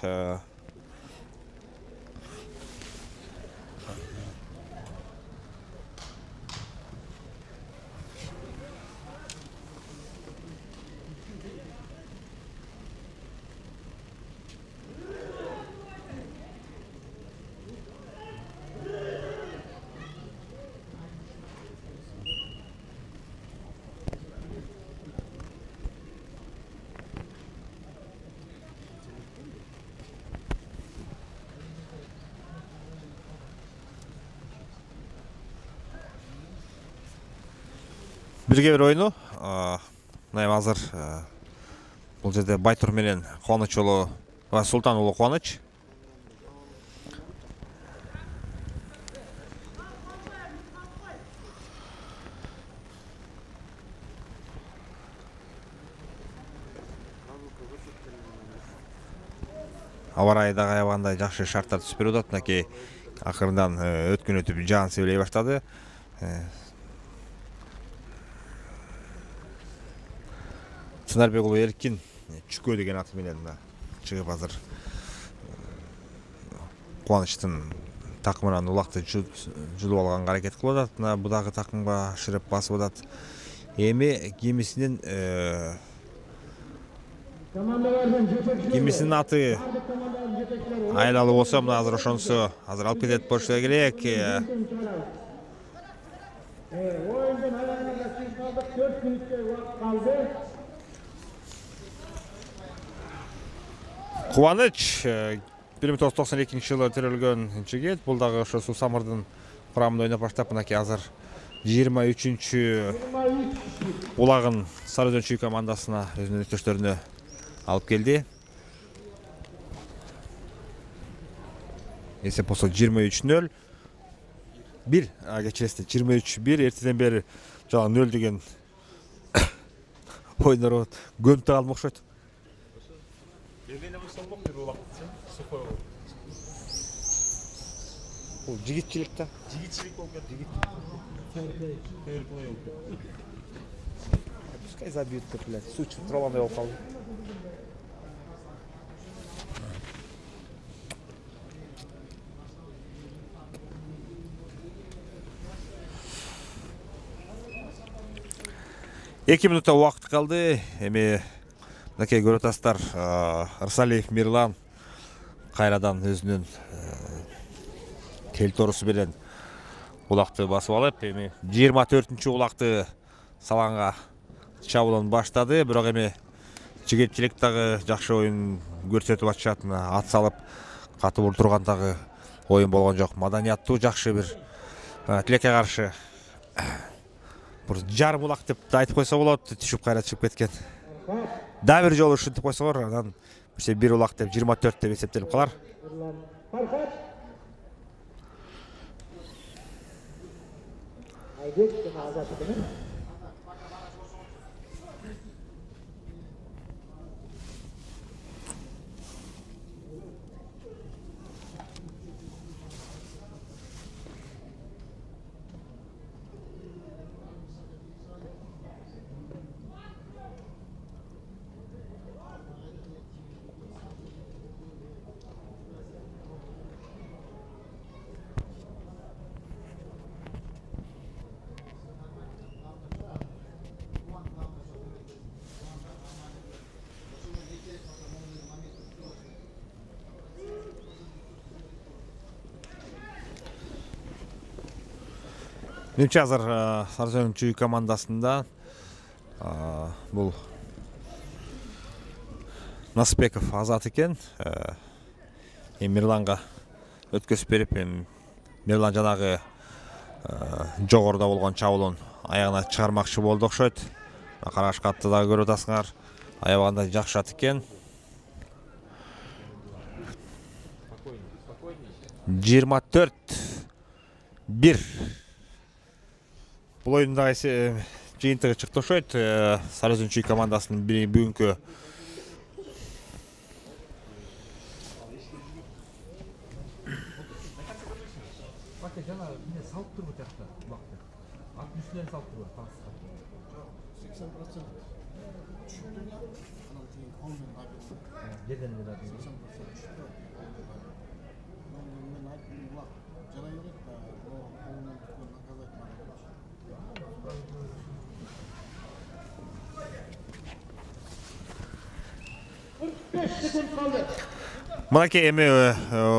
Speaker 1: Бирге бир ойыну. Мына азыр бул жерде Байтур менен Кубаныч уулу Султан уулу Кубаныч. Аба ырайы дагы аябагандай жакшы шарттар түзүп берип атат. Мынакей акырындан өткөн өтүп жаан себелей баштады. Чынарбек уулу Эркин Чүкө деген аты менен чыгып азыр Кубанычтын такымынан улакты жулуп алганга аракет кылып атат. Мына бу дагы такымга шырып басып атат. Эми кимисинин аты айлалуу болсо, мына азыр ошонусу азыр алып кетет болушу керек.
Speaker 2: Oyundan ayağına kaldık 4 minutça vakit kaldı.
Speaker 1: Кубаныч 1992 жылы төрөлгөн жигит. Бул дагы ошо Суу Самырдын курамында ойноп баштап, мынакей азыр 23 улагын Сары Өзөн Чүй командасына өзүнүн өктөштөрүнө алып келди. Эсеп болсо 23-0. 1, кечиресиз, 23-1, эртеден бери жана 0 деген ойнор көнүп калып окшойт. Бул жигитчилик да.
Speaker 5: Жигитчилик болуп кетти.
Speaker 1: Пускай забьют, блядь. Сучу тролландай болуп калды. Эки минутта убакыт калды. Эми мынакей көрүп атасыздар, Ырсалиев Мирлан кайрадан өзүнүн телторусу менен улакты басып алып, эми 24-чү улакты салганга чабуулун баштады. Бирок эми жигитчилик дагы жакшы оюн көрсөтүп атышат. Ат салып катып уртурган дагы оюн болгон жок. Маданияттуу жакшы бир тилекке каршы бир жарым улак деп айтып койсо болот. Түшүп кайра чыгып кеткен. Дагы бир жолу ушинтип койсоңор, анан бир улак деп 24 деп эсептелип калар. Менимче азыр Сары Өзөн Чүй командасында бул Насыпбеков Азат экен. Мирланга өткөзүп берип, Мирлан жанагы жогоруда болгон чабуулун аягына чыгармакчы болду окшойт. Караш катты дагы көрүп атасыңар. Аябаганда жакшат экен. 24-1. Бул оюнда жыйынтыгы чыкты окшойт. Сары Өзөн Чүй командасынын бүгүнкү
Speaker 4: жана эмне салып турбу жакта убакты. Ат үстүнөн салып турбу тасқа.
Speaker 2: 80% түшүктү. Анан кийин колмен айбет.
Speaker 4: Жерден эле
Speaker 2: 80% түшүктү. Мен айттым, улак жарай берет да, колмен түккөн наказать.
Speaker 1: Мынакей эми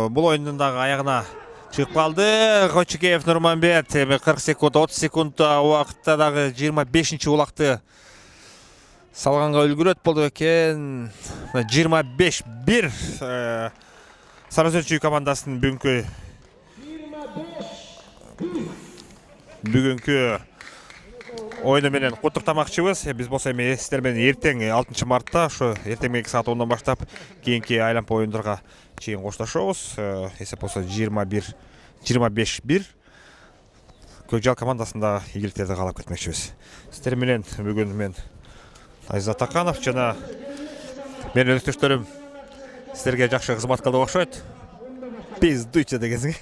Speaker 1: бул оюндун дагы аягына чыгып калды. Кочукеев Нурманбет 40 секунд, 30 секунд убакытта дагы 25-чи улакты салганга үлгүрөт болду экен. 25-1 Сары Өзөн Чүй командасынын бүгүнкү ойыны менен куттуктамакчыбыз. Биз болсо эми сиздер менен эртең 6 мартта ошо эртең 2 саат 10-дан баштап кийинки айланпа оюндарга чейин коштошобуз. Эсеп болсо 25-1 Көкжал командасында ийгиликтерди каалап кетмекчибиз. Сиздер менен бүгүн мен Айзат Аканов жана менин өнөктөштөрүм сиздерге жакшы кызмат кылды окшойт. Пиздуйчу дегенсиң.